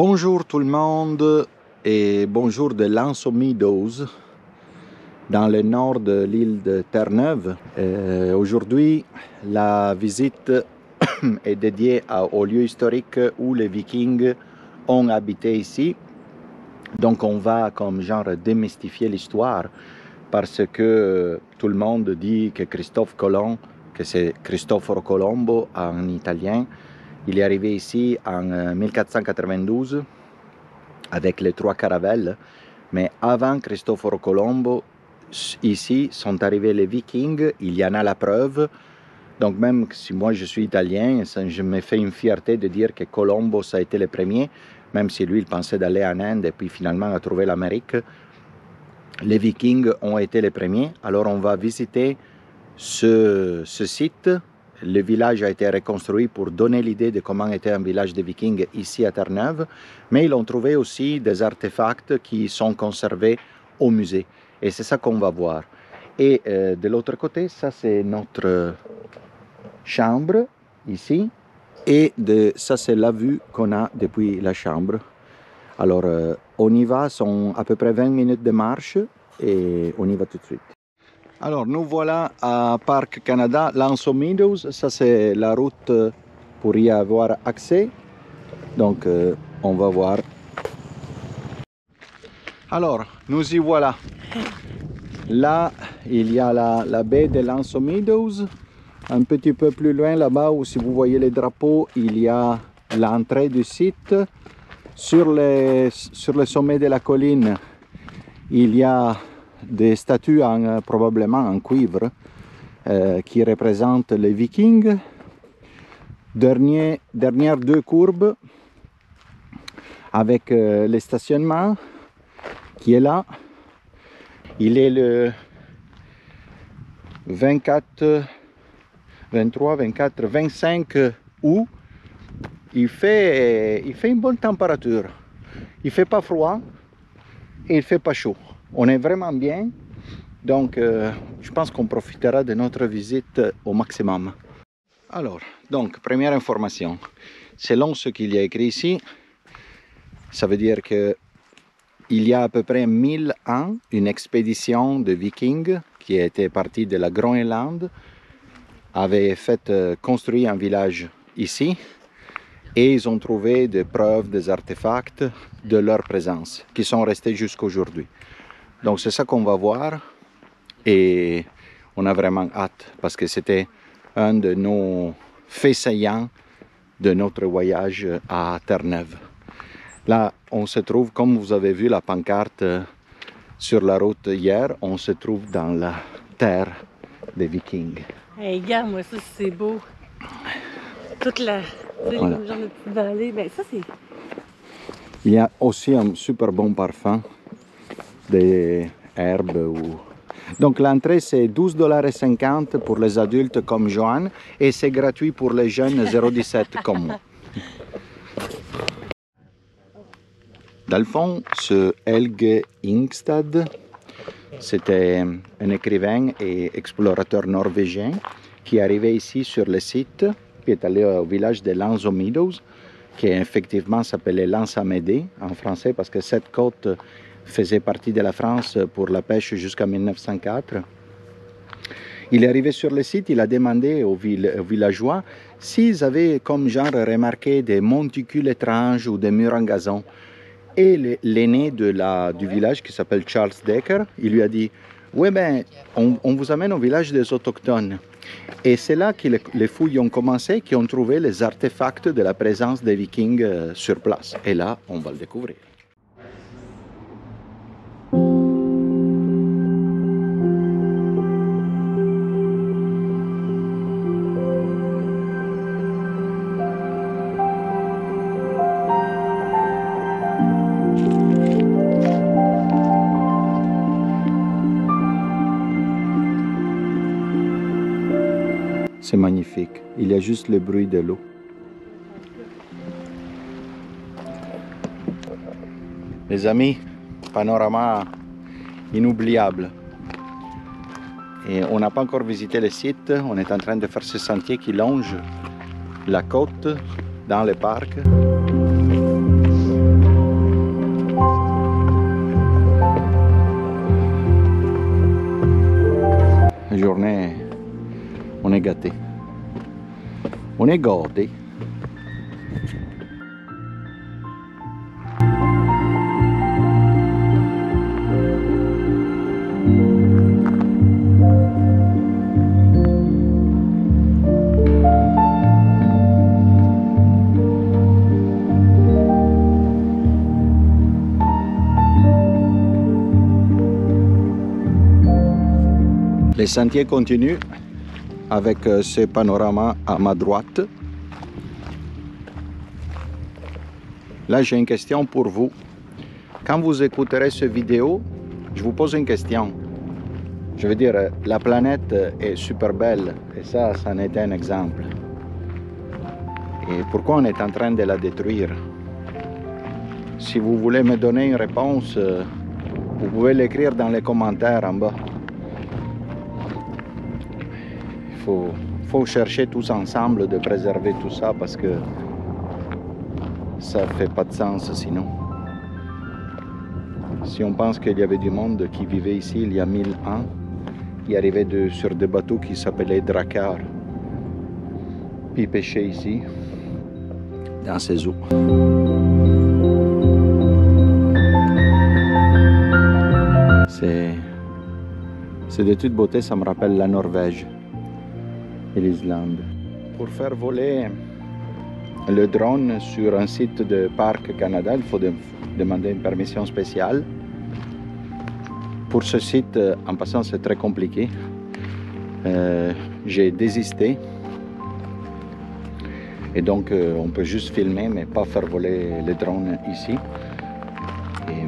Bonjour tout le monde et bonjour de Lanzo Meadows dans le nord de l'île de Terre-Neuve. Aujourd'hui, la visite est dédiée au lieu historique où les Vikings ont habité ici. Donc on va comme genre démystifier l'histoire parce que tout le monde dit que Christophe Colomb, que c'est Cristoforo Colombo en italien, il est arrivé ici en 1492 avec les 3 caravelles, mais avant Cristoforo Colombo, ici sont arrivés les Vikings, il y en a la preuve. Donc même si moi je suis italien, je me fais une fierté de dire que Colombo ça a été le premier, même si lui il pensait d'aller en Inde et puis finalement a trouvé l'Amérique. Les Vikings ont été les premiers, alors on va visiter ce site. Le village a été reconstruit pour donner l'idée de comment était un village de Vikings ici à Terre-Neuve, mais ils ont trouvé aussi des artefacts qui sont conservés au musée. Et c'est ça qu'on va voir. Et de l'autre côté, ça c'est notre chambre ici. Et ça c'est la vue qu'on a depuis la chambre. Alors on y va, sont à peu près 20 minutes de marche et on y va tout de suite. Alors nous voilà à Parc Canada, Lanzo Meadows, ça c'est la route pour y avoir accès, donc on va voir. Alors nous y voilà, là il y a la baie de Lanzo Meadows, un petit peu plus loin là-bas où si vous voyez les drapeaux, il y a l'entrée du site. Sur le sommet de la colline, il y a des statues probablement en cuivre qui représentent les Vikings. Dernière 2 courbes avec le stationnement qui est là. Il est le 24, 23, 24, 25 août. Il fait une bonne température. Il fait pas froid et il fait pas chaud. On est vraiment bien, donc je pense qu'on profitera de notre visite au maximum. Alors, donc, première information. Selon ce qu'il y a écrit ici, ça veut dire que il y a à peu près 1000 ans, une expédition de Vikings qui était partie de la Groenland avait fait construire un village ici et ils ont trouvé des preuves, des artefacts de leur présence qui sont restés jusqu'à aujourd'hui. Donc c'est ça qu'on va voir et on a vraiment hâte parce que c'était un de nos faits saillants de notre voyage à Terre-Neuve. Là, on se trouve, comme vous avez vu la pancarte sur la route hier, on se trouve dans la terre des Vikings. Hey, regarde, moi ça c'est beau. Toute la voilà. Genre de petite vallée, ben ça c'est... Il y a aussi un super bon parfum des herbes ou... Donc l'entrée c'est 12,50 $ pour les adultes comme Joanne et c'est gratuit pour les jeunes 0,17 comme moi. Dans le fond, ce Helge Ingstad, c'était un écrivain et explorateur norvégien qui est arrivé ici sur le site, qui est allé au village de Lanzo Meadows, qui effectivement s'appelait Lanzamédée en français parce que cette côte faisait partie de la France pour la pêche jusqu'en 1904. Il est arrivé sur le site, il a demandé aux villageois s'ils avaient comme genre remarqué des monticules étranges ou des murs en gazon. Et l'aîné du village qui s'appelle Charles Decker, il lui a dit « Oui, ben, on vous amène au village des autochtones. » Et c'est là que les fouilles ont commencé, qui ont trouvé les artefacts de la présence des Vikings sur place. Et là, on va le découvrir. C'est magnifique. Il y a juste le bruit de l'eau. Les amis, panorama inoubliable. Et on n'a pas encore visité le site. On est en train de faire ce sentier qui longe la côte dans le parc. la journée, on est gâté. On est gâté. Les sentiers continuent avec ce panorama à ma droite. Là, j'ai une question pour vous. Quand vous écouterez cette vidéo, je vous pose une question. Je veux dire, la planète est super belle et ça en est un exemple. Et pourquoi on est en train de la détruire? Si vous voulez me donner une réponse, vous pouvez l'écrire dans les commentaires en bas. Il faut chercher tous ensemble de préserver tout ça parce que ça fait pas de sens sinon. Si on pense qu'il y avait du monde qui vivait ici il y a 1000 ans, qui arrivait sur des bateaux qui s'appelaient dracars, puis pêchaient ici, dans ces eaux. C'est de toute beauté, ça me rappelle la Norvège et l'Islande. Pour faire voler le drone sur un site de Parc Canada, il faut demander une permission spéciale. Pour ce site, en passant, c'est très compliqué. J'ai désisté. Et donc, on peut juste filmer, mais pas faire voler le drone ici. Et,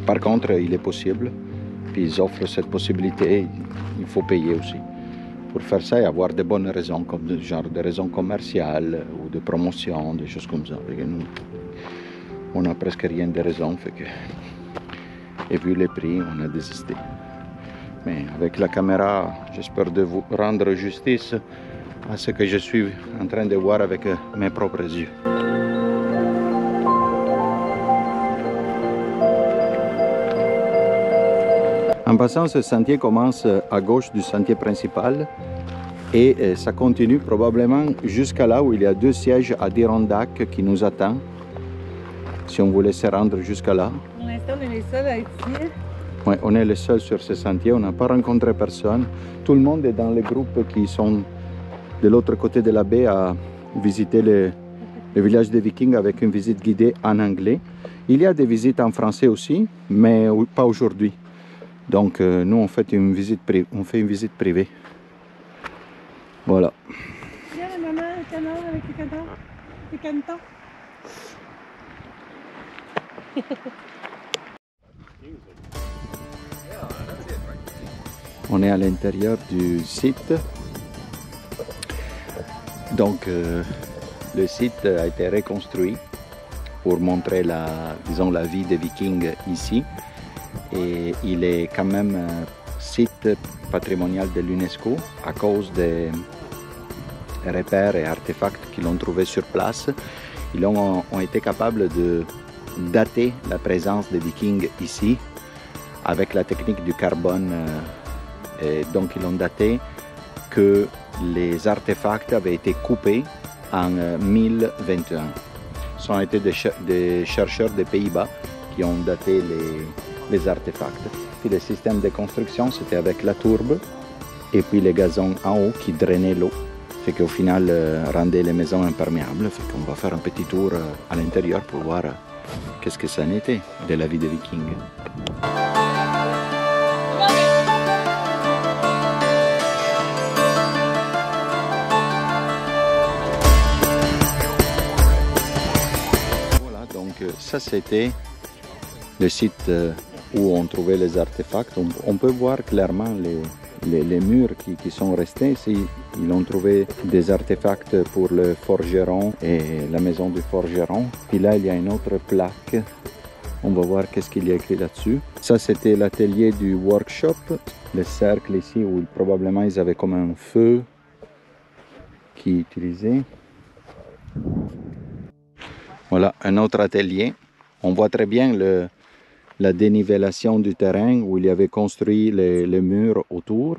par contre, il est possible. Puis ils offrent cette possibilité. Il faut payer aussi. Pour faire ça et avoir de bonnes raisons, comme genre des raisons commerciales ou de promotion, des choses comme ça. Parce que nous, on n'a presque rien de raison, fait que, et vu les prix, on a désisté. Mais avec la caméra, j'espère de vous rendre justice à ce que je suis en train de voir avec mes propres yeux. En passant, ce sentier commence à gauche du sentier principal et ça continue probablement jusqu'à là où il y a 2 sièges Adirondack qui nous attendent, si on voulait se rendre jusqu'à là. Pour l'instant, on est les seuls à être ici. Oui, on est les seuls sur ce sentier, on n'a pas rencontré personne. Tout le monde est dans les groupes qui sont de l'autre côté de la baie à visiter le village des Vikings avec une visite guidée en anglais. Il y a des visites en français aussi, mais pas aujourd'hui. Donc nous on fait une visite privée. Voilà. Viens la maman, le canard avec les canetons. On est à l'intérieur du site. Donc le site a été reconstruit pour montrer disons, la vie des Vikings ici. Et il est quand même site patrimonial de l'UNESCO à cause des repères et artefacts qu'ils ont trouvés sur place. Ils ont été capables de dater la présence des Vikings ici avec la technique du carbone. Et donc ils ont daté que les artefacts avaient été coupés en 1021. Ce sont été des chercheurs des Pays-Bas qui ont daté les artefacts. Puis le système de construction, c'était avec la tourbe et puis les gazons en haut qui drainaient l'eau. Fait qu'au final, rendait les maisons imperméables. Fait qu'on va faire un petit tour à l'intérieur pour voir qu'est-ce que ça en était de la vie des Vikings. Voilà, donc ça c'était le site où on trouvait les artefacts. On peut voir clairement les murs qui sont restés ici. Ils ont trouvé des artefacts pour le forgeron et la maison du forgeron. Puis là, il y a une autre plaque. On va voir qu'est-ce qu'il y a écrit là-dessus. Ça, c'était l'atelier du workshop. Le cercle ici où probablement ils avaient comme un feu qu'ils utilisaient. Voilà, un autre atelier. On voit très bien la dénivellation du terrain où il y avait construit les murs autour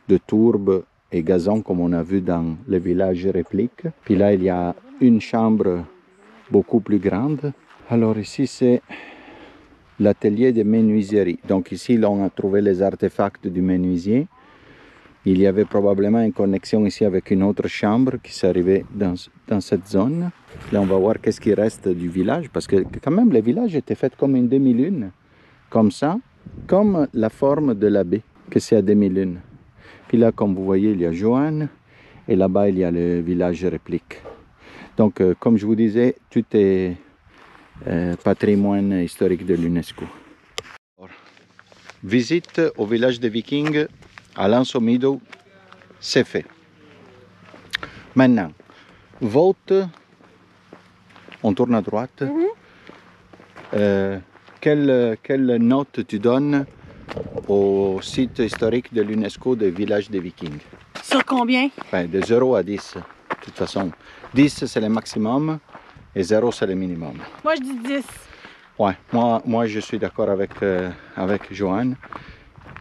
de tourbe et gazon comme on a vu dans le village réplique. Puis là, il y a une chambre beaucoup plus grande. Alors ici, c'est l'atelier de menuiserie. Donc ici, là, on a trouvé les artefacts du menuisier. Il y avait probablement une connexion ici avec une autre chambre qui s'arrivait dans cette zone. Là, on va voir qu'est-ce qui reste du village, parce que quand même, le village était fait comme une demi-lune, comme ça, comme la forme de la baie, que c'est à demi-lune. Puis là, comme vous voyez, il y a Joanne, et là-bas, il y a le village réplique. Donc, comme je vous disais, tout est patrimoine historique de l'UNESCO. Visite au village des Vikings à Lanzo Meadows, c'est fait. Maintenant, vote, on tourne à droite. Quelle note tu donnes au site historique de l'UNESCO des villages des Vikings? Sur combien? Ben, de 0 à 10, de toute façon. 10 c'est le maximum et 0 c'est le minimum. Moi je dis 10. Ouais, moi je suis d'accord avec Joanne.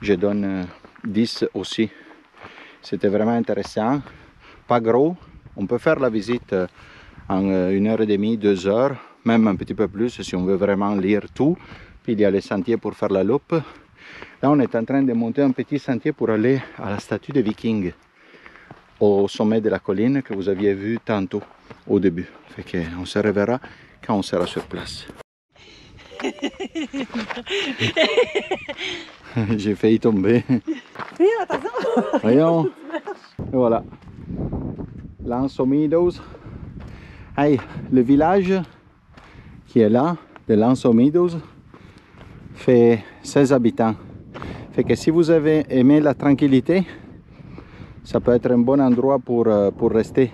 Je donne 10 aussi. C'était vraiment intéressant. Pas gros. On peut faire la visite en 1h30, 2 heures, même un petit peu plus si on veut vraiment lire tout. Puis il y a les sentiers pour faire la loupe. Là, on est en train de monter un petit sentier pour aller à la statue des Vikings, au sommet de la colline que vous aviez vu tantôt au début. Fait qu'on se reverra quand on sera sur place. J'ai failli tomber. Oui, attention! Voyons. Et voilà. Lanzo Meadows. Hey, le village qui est là, de Lanzo Meadows, fait 16 habitants. Fait que si vous avez aimé la tranquillité, ça peut être un bon endroit pour rester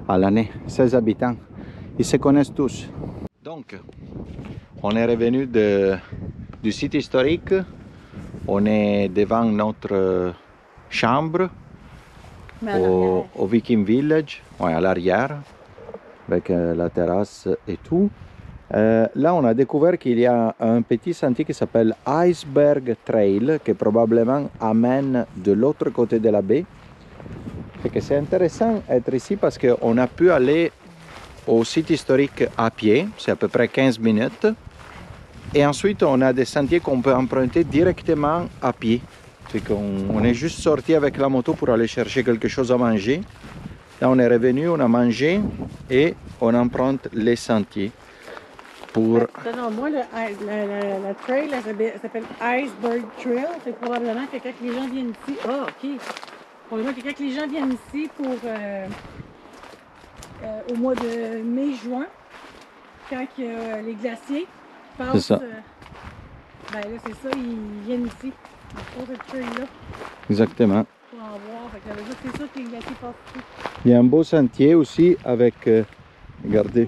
à l'année. 16 habitants. Ils se connaissent tous. Donc, on est revenu du site historique. On est devant notre chambre au Viking Village, ouais, à l'arrière, avec la terrasse et tout. Là, on a découvert qu'il y a un petit sentier qui s'appelle Iceberg Trail, qui probablement amène de l'autre côté de la baie. Et c'est intéressant d'être ici parce qu'on a pu aller au site historique à pied, c'est à peu près 15 minutes. Et ensuite, on a des sentiers qu'on peut emprunter directement à pied. C'est qu'on est juste sorti avec la moto pour aller chercher quelque chose à manger. Là, on est revenu, on a mangé et on emprunte les sentiers. Pour... Non, moi, la trail, elle s'appelle Iceberg Trail. C'est probablement que quand les gens viennent ici... Ah, ok. Probablement que quand les gens viennent ici pour... au mois de mai-juin, quand les glaciers passent... C'est ça. Ben là, c'est ça, ils viennent ici. Ils font cette trail-là. Exactement. Pour en voir. Fait que c'est ça que les glaciers passent ici. Il y a un beau sentier aussi avec... regardez.